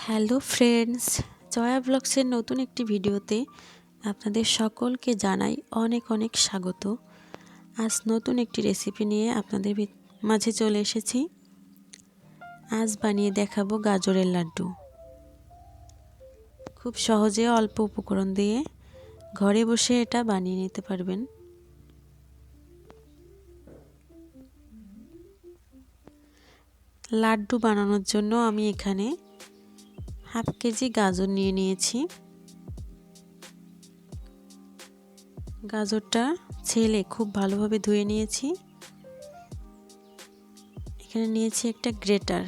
Hello friends, Jaya ব্লগসের নতুন একটি ভিডিওতে আপনাদের সকলকে জানাই অনেক অনেক স্বাগত। আজ নতুন একটি রেসিপি নিয়ে আপনাদের মাঝে চলে এসেছি। আজ বানিয়ে দেখাবো গাজরের লাড্ডু। খুব সহজে অল্প উপকরণ দিয়ে ঘরে বসে এটা বানিয়ে নিতে পারবেন। লাড্ডু বানানোর জন্য আমি এখানে হাফ কেজি গাজর নিয়ে নিয়েছি। গাজরটা ছেলে খুব ভালোভাবে ধুয়ে নিয়েছি। এখানে নিয়েছি একটা গ্রেটার।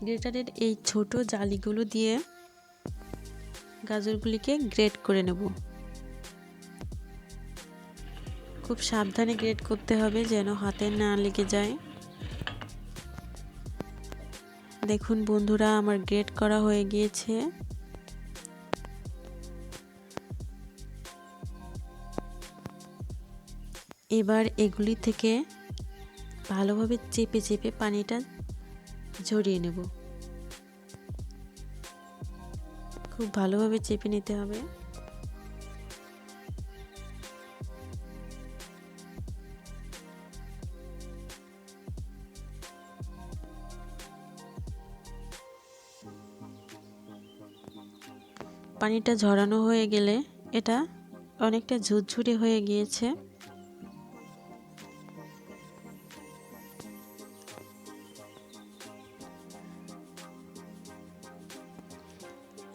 গ্রেটারের এই ছোট জালিগুলো দিয়ে গাজরগুলিকে গ্রেট করে নেব। খুব সাবধানে গ্রেট করতে হবে যেন হাতে না লেগে যায়। দেখুন বন্ধুরা, আমার গ্রেট করা হয়ে গিয়েছে। এবার এগুলি থেকে ভালোভাবে চেপে চেপে পানিটা ঝরিয়ে নেব। খুব ভালোভাবে চেপে নিতে হবে। পানিটা ঝরানো হয়ে গেলে এটা অনেকটা ঝুরঝুরে হয়ে গিয়েছে।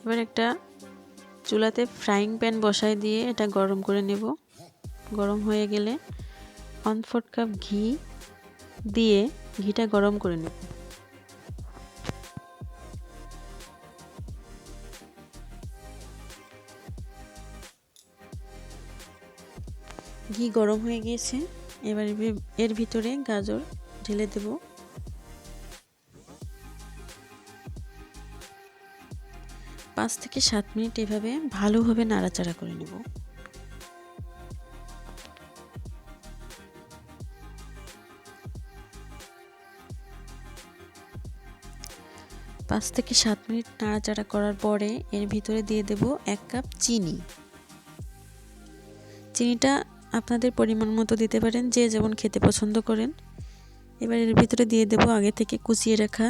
এবার একটা চুলাতে ফ্রাইং প্যান বসায় দিয়ে এটা গরম করে নেব। গরম হয়ে গেলে 1/4 কাপ ঘি দিয়ে ঘিটা গরম করে নেব। ঘি গরম হয়ে গিয়েছে। এবার এর ভিতরে গাজর ঢেলে দেব। পাঁচ থেকে 7 মিনিট এভাবে ভালোভাবে নাড়াচাড়া করে নেব। পাঁচ থেকে 7 মিনিট নাড়াচাড়া করার পরে এর ভিতরে দিয়ে দেব 1 কাপ চিনি। চিনিটা আপনাদের পরিমাণ মতো দিতে পারেন, যে যেমন খেতে পছন্দ করেন। এবার এর ভিতরে দিয়ে দেব আগে থেকে কুচিয়ে রাখা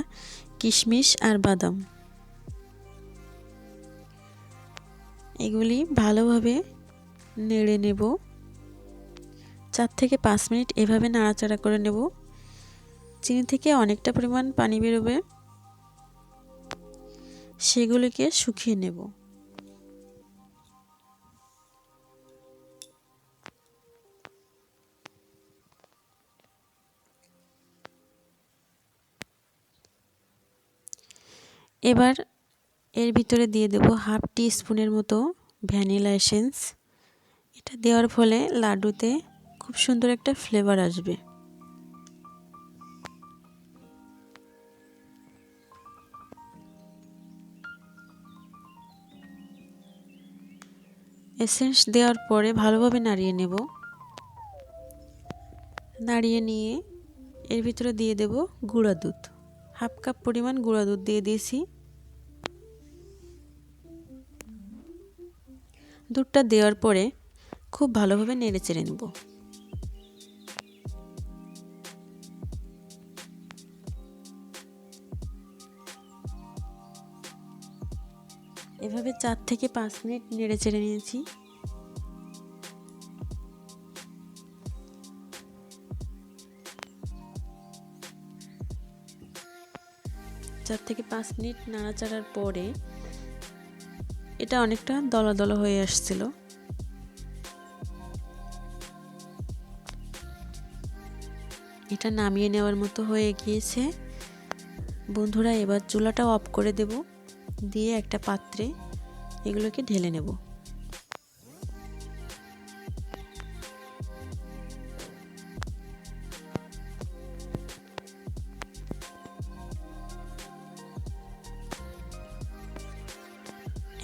কিশমিশ আর বাদাম। এগুলি ভালোভাবে নেড়ে নেব। 4 থেকে 5 মিনিট এভাবে নাড়াচাড়া করে নেব। চিনি থেকে অনেকটা পরিমাণ পানি বেরোবে, সেগুলিকে শুকিয়ে নেব। এবার এর ভিতরে দিয়ে দেব হাফ টি স্পুনের মতো ভ্যানিলা এসেন্স। এটা দেওয়ার ফলে লাড্ডুতে খুব সুন্দর একটা ফ্লেভার আসবে। এসেন্স দেওয়ার পরে ভালোভাবে নাড়িয়ে নেব। নাড়িয়ে নিয়ে এর ভিতরে দিয়ে দেব গুঁড়া দুধ। হাফ কাপ পরিমাণ গুঁড়া দুধ দিয়ে দিয়েছি। দুধটা দেওয়ার পরে খুব ভালোভাবে নেড়ে চেড়ে নেব। এভাবে 4 থেকে 5 মিনিট নেড়ে চেড়ে নিয়েছি। 4 থেকে 5 মিনিট নাড়াচাড়ার পরে এটা অনেকটা দলা দলা হয়ে আসছিল। এটা নামিয়ে নেওয়ার মতো হয়ে গিয়েছে। বন্ধুরা, এবার চুলাটা অফ করে দেব, দিয়ে একটা পাত্রে এগুলোকে ঢেলে নেব।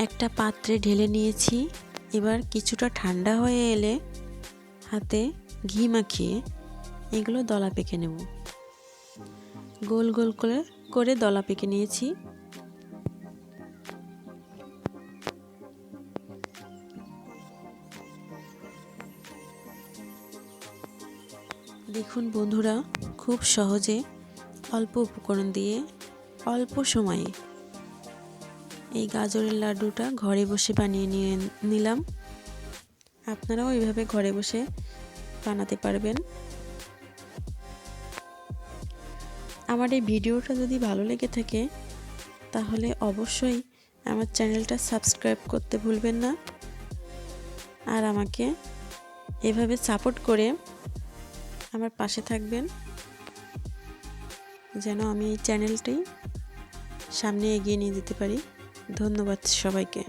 একটা পাত্রে ঢেলে নিয়েছি। এবার কিছুটা ঠান্ডা হয়ে এলে হাতে ঘি মাখিয়ে এগুলো দলা পেকে নেব। গোল গোল করে দলা পেকে নিয়েছি। দেখুন বন্ধুরা, খুব সহজে অল্প উপকরণ দিয়ে অল্প সময়ে এই গাজরের লাড্ডুটা ঘরে বসে বানিয়ে নিলাম। আপনারাও এইভাবে ঘরে বসে বানাতে পারবেন। আমার এই ভিডিওটা যদি ভালো লেগে থাকে তাহলে অবশ্যই আমার চ্যানেলটা সাবস্ক্রাইব করতে ভুলবেন না, আর আমাকে এভাবে সাপোর্ট করে আমার পাশে থাকবেন যেন আমি এই চ্যানেলটি সামনে এগিয়ে নিয়ে যেতে পারি। ধন্যবাদ সবাইকে।